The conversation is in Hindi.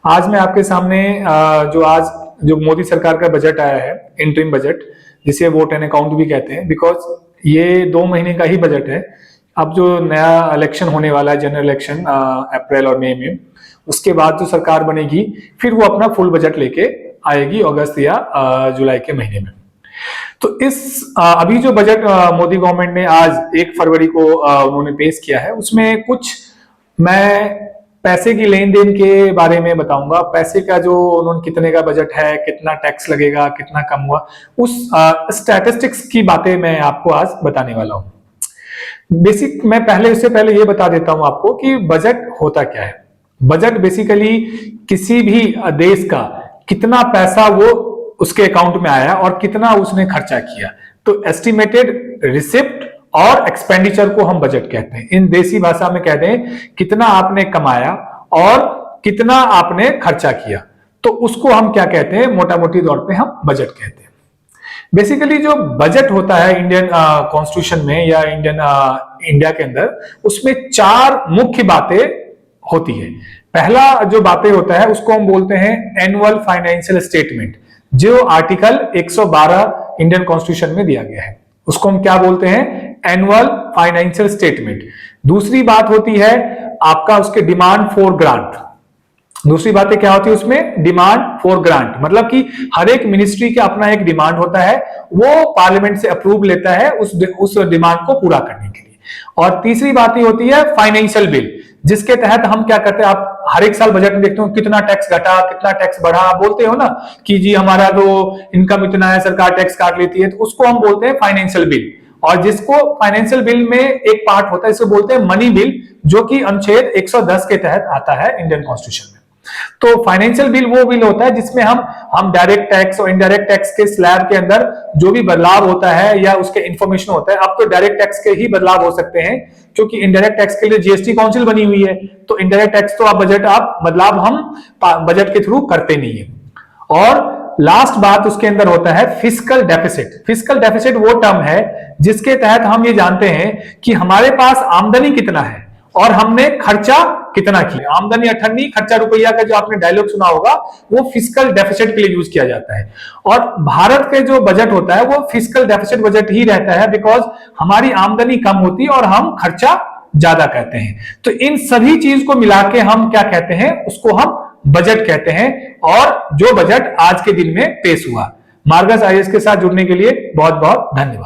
आज मैं आपके सामने जो मोदी सरकार का बजट आया है, इंटरिम बजट, जिसे वोट एंड अकाउंट भी कहते हैं, बिकॉज ये 2 महीने का ही बजट है। अब जो नया इलेक्शन होने वाला है, जनरल इलेक्शन अप्रैल और मई में, उसके बाद जो सरकार बनेगी फिर वो अपना फुल बजट लेके आएगी अगस्त या जुलाई के महीने में। तो अभी जो बजट मोदी गवर्नमेंट ने आज 1 फरवरी को उन्होंने पेश किया है, उसमें कुछ मैं पैसे की लेन देन के बारे में बताऊंगा। पैसे का जो उन्होंने कितने का बजट है, कितना टैक्स लगेगा, कितना कम हुआ, उस स्टैटिस्टिक्स की बातें मैं आपको आज बताने वाला हूं। मैं उससे पहले ये बता देता हूं आपको कि बजट होता क्या है। बजट बेसिकली किसी भी देश का कितना पैसा वो उसके अकाउंट में आया और कितना उसने खर्चा किया, तो एस्टिमेटेड रिसिप्ट और एक्सपेंडिचर को हम बजट कहते हैं। इन देसी भाषा में कहते हैं कितना आपने कमाया और कितना आपने खर्चा किया, तो उसको हम क्या कहते हैं, मोटा मोटी तौर पे हम बजट कहते हैं। बेसिकली जो बजट होता है इंडियन कॉन्स्टिट्यूशन में या इंडिया के अंदर, उसमें 4 मुख्य बातें होती है। पहला जो बातें होता है उसको हम बोलते हैं एनुअल फाइनेंशियल स्टेटमेंट, जो आर्टिकल 112 इंडियन कॉन्स्टिट्यूशन में दिया गया है, उसको हम क्या बोलते हैं, एनुअल फाइनेंशियल स्टेटमेंट। दूसरी बात होती है आपका उसके डिमांड फॉर ग्रांट। दूसरी बातें क्या होती है उसमें, डिमांड फॉर ग्रांट, मतलब कि हर एक मिनिस्ट्री का अपना एक डिमांड होता है, वो पार्लियामेंट से अप्रूव लेता है उस डिमांड को पूरा करने के लिए। और तीसरी बात होती है फाइनेंशियल बिल, जिसके तहत हम क्या करते हैं, आप हर एक साल बजट में देखते हो कितना टैक्स घटा, कितना टैक्स बढ़ा, आप बोलते हो ना कि जी हमारा तो इनकम इतना है, सरकार टैक्स काट लेती है, तो उसको हम बोलते हैं फाइनेंशियल बिल। और जिसको फाइनेंशियल बिल में एक पार्ट होता है, इसको बोलते हैं मनी बिल, जो कि अनुच्छेद 110 के तहत आता है इंडियन कॉन्स्टिट्यूशन में। तो फाइनेंशियल बिल वो बिल होता है जिसमें हम डायरेक्ट टैक्स और इनडायरेक्ट टैक्स के स्लैब के अंदर जो भी बदलाव होता है या उसके इंफॉर्मेशन होता है। अब तो डायरेक्ट टैक्स के ही बदलाव हो सकते हैं, क्योंकि इनडायरेक्ट टैक्स के लिए जीएसटी काउंसिल बनी हुई है, तो इनडायरेक्ट टैक्स तो बदलाव हम बजट के थ्रू करते नहीं है। और लास्ट बात उसके अंदर होता है फिस्कल डेफिसिट। फिस्कल डेफिसिट वो टर्म है जिसके तहत हम ये जानते हैं कि हमारे पास आमदनी कितना है और हमने खर्चा कितना किया। आमदनी अठन्नी, खर्चा रुपया का जो आपने डायलॉग सुना होगा, वो फिस्कल डेफिसिट के लिए यूज किया जाता है। और भारत के जो बजट होता है वो फिस्कल डेफिसिट बजट ही रहता है, बिकॉज हमारी आमदनी कम होती है और हम खर्चा ज्यादा कहते हैं। तो इन सभी चीज को मिला के हम क्या कहते हैं, उसको हम बजट कहते हैं। और जो बजट आज के दिन में पेश हुआ। मार्गस आईएएस के साथ जुड़ने के लिए बहुत बहुत धन्यवाद।